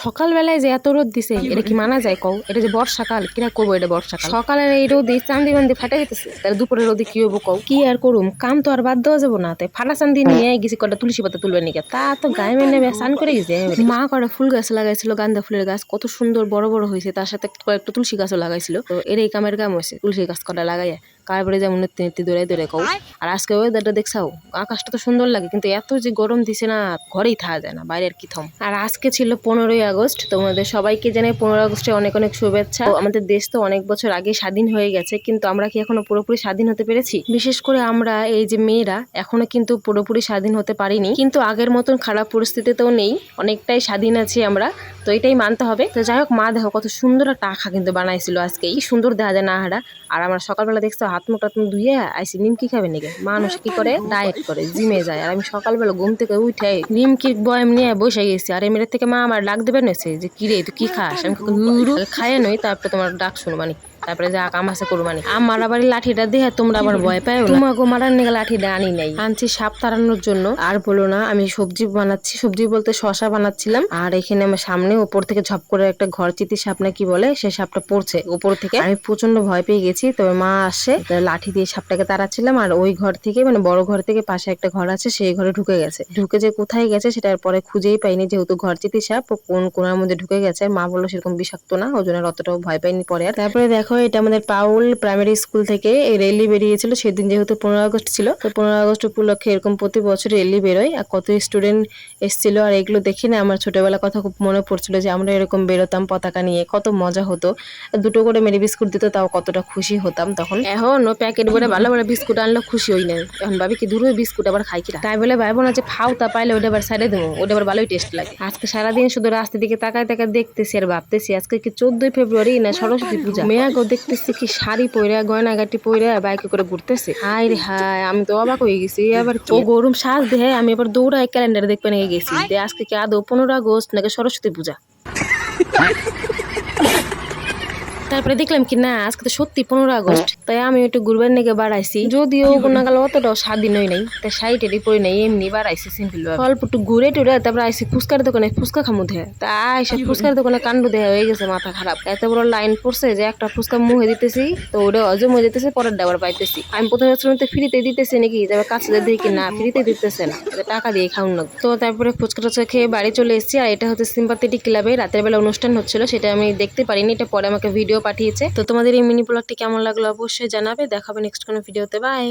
সকালবেলায় যে এত রোদ দিছে এটা কি মানা যায় কও? এটা যে বর্ষাকাল, কিরা করবো এটা বর্ষাকাল? সকালের এই রোদে চান্দি বান্দি ফাটা গেতেছে, তাহলে দুপুরের রোদে কি হবো কও? কি আর করুম, কাম তো আর বাদ দেওয়া যাবো না। তাই ফাটা চান্দি নিয়ে গেছি কটা তুলসী পাতা তুলবে নিকে, তা তো গায়ে মেনে স্নান করে গেছে। মা কটা ফুল গাছ লাগাইছিল, গাঁদা ফুলের গাছ কত সুন্দর বড় বড় হয়েছে, তার সাথে কয়েকটা তুলসী গাছও লাগাইছিল। তো এর এই কামের কাম হয়েছে, তুলসী গাছ কটা লাগাইয়া কারবারে যেমন নেত্তি নেত্তি দৌড়াই দৌড়াই কও। আর আজকে ওয়েদারটা দেখছাও, আকাশটা তো সুন্দর লাগে, কিন্তু এত যে গরম দিছে না, ঘরেই থাকা যায় না, বাইরের কি থম। আর আজকে ছিল 15ই আগস্ট। তোমাদের সবাইকে জানাই 15 আগস্টে অনেক অনেক শুভেচ্ছা। আমাদের দেশ তো অনেক বছর আগে স্বাধীন হয়ে গেছে, কিন্তু আমরা কি এখনো পুরোপুরি স্বাধীন হতে পেরেছি? বিশেষ করে আমরা এই যে মেয়েরা এখনো কিন্তু পুরোপুরি স্বাধীন হতে পারিনি, কিন্তু আগের মতন খারাপ পরিস্থিতিতেও নেই, অনেকটাই স্বাধীন আছি আমরা। তো এটাই মানতে হবে। তো যাই হোক, মা দেখো কত সুন্দর একটা আখা কিন্তু বানাইছিল আজকে, এই সুন্দর দেখা যায় না হারা। আর আমরা সকালবেলা দেখছো হাত মুখ টাত মুখ ধুয়ে আইসি নিমকি খাবে নাকি। মানুষ কি করে, ডায়েট করে, জিমে যায়। আর আমি সকালবেলা ঘুম থেকে উঠে নিমকির বয়াম নিয়ে বসে গেছি। আর এমনি থেকে মা আমার ডাক দেবে নেছে যে কি রে তুই কি খাস? আমি খাইয়ে নই, তারপরে তোমার ডাক শুনো মানে, তারপরে যা কাম আছে করবো মানে। আমার আবার লাঠিটা দিয়ে তোমরা আবার ভয় পাও, তোমাকে মারার নিয়ে লাঠিটা আনি নাই, আনছি সাপ তাড়ানোর জন্য। আর বলো না, আমি সবজি বানাচ্ছি, সবজি বলতে শশা বানাচ্ছিলাম। আর এখানে আমার সামনে উপর থেকে ঝপ করে একটা ঘর চিতি সাপ না কি বলে, সে সাপটা পড়ছে উপর থেকে। আমি প্রচন্ড ভয় পেয়ে গেছি। তবে মা আসে, লাঠি দিয়ে সাপটাকে তাড়াচ্ছিলাম। আর ওই ঘর থেকে মানে বড় ঘর থেকে পাশে একটা ঘর আছে, সেই ঘরে ঢুকে গেছে। ঢুকে যে কোথায় গেছে সেটা পরে খুঁজেই পাইনি, যেহেতু ঘর চিতি সাপ কোন কোনার মধ্যে ঢুকে গেছে। মা বললো সেরকম বিষাক্ত না, ওই জন্য অতটাও ভয় পাইনি পরে আর। তারপরে দেখো, এটা আমাদের পাউল প্রাইমারি স্কুল থেকে এই র্যালি বেরিয়েছিল সেদিন, যেহেতু 15 আগস্ট ছিল। তো 15 আগস্ট উপলক্ষে এরকম প্রতি বছর র্যালি বেরোয়। আর কত স্টুডেন্ট এসেছিল। আর এগুলো দেখে না আমার ছোটবেলার কথা খুব মনে পড়ছিল, যে আমরা এরকম বেরোতাম পতাকা নিয়ে, কত মজা হতো। দুটো করে মেরি বিস্কুট দিত, তাও কতটা খুশি হতাম তখন। এখন ও প্যাকেট ভরে ভালো ভালো বিস্কুট আনলো, খুশি হই না। এখন ভাবি কি দূরে বিস্কুট আবার খাই কিনা, তাই বলে ভাইবো না যে ফাউতা পাইলে ওটা আবার সাইডে দেবো, ওটা আবার ভালোই টেস্ট লাগে। আজকে সারাদিন শুধু রাস্তার দিকে তাকায় তাকায় দেখতেছি আর ভাবতেছি, আজকে কি 14ই ফেব্রুয়ারি না সরস্বতী পূজা। মেয়াগো দেখতেছি কি শাড়ি পইরা গয়নাগাটি পইরা বাইকে করে ঘুরতেছে। হাই রে হাই, আমি তো অবাক হয়ে গেছি। আবার ও গরম সাজ দেহে আমি আবার দৌড়ায় ক্যালেন্ডারে দেখতে নিয়ে গেছি যে আজকে কি আদৌ 15 আগস্ট নাকি সরস্বতী পূজা। তারপরে দেখলাম কি না, আজকে তো সত্যি 15 আগস্ট। তাই আমি একটু ঘুরবার নিকে বাড়াইছি, যদিও কোনাগাল অতটাও স্বাধীন হই নাই, তাই শাড়ি পরে নাই, এমনি বাড়াইছি সিম্পল ভাবে। অল্প একটু ঘুরে টুরে তারপরে আইসি ফুচকার দোকানে, ফুচকা খামু দেয়। তা আইসা ফুচকার দোকানে কাণ্ড দেয়া হয়ে গেছে, মাথা খারাপ। এত বড় লাইন পড়ছে যে একটা ফুচকা মুহে দিতেছি, তো ওটা হজম হয়ে যেতেছে, পরের ডাবার পাইতেছি। আমি প্রথমে ফ্রিতে দিতেছে নাকি, তারপর কাছে দেখি না ফ্রিতে দিতেছে না, টাকা দিয়ে খাউন না। তো তারপরে ফুচকা টুচকা খেয়ে বাড়ি চলে এসেছি। আর এটা হচ্ছে সিম্পাথেটিক ক্লাবে রাতের বেলা অনুষ্ঠান হচ্ছিল, সেটা আমি দেখতে পারিনি, এটা পরে আমাকে ভিডিও পাঠিয়েছে। তো তোমাদের এই মিনি ব্লগটি কেমন লাগলো অবশ্যই জানাবে। দেখাবে নেক্সট কোনো ভিডিওতে। বাই।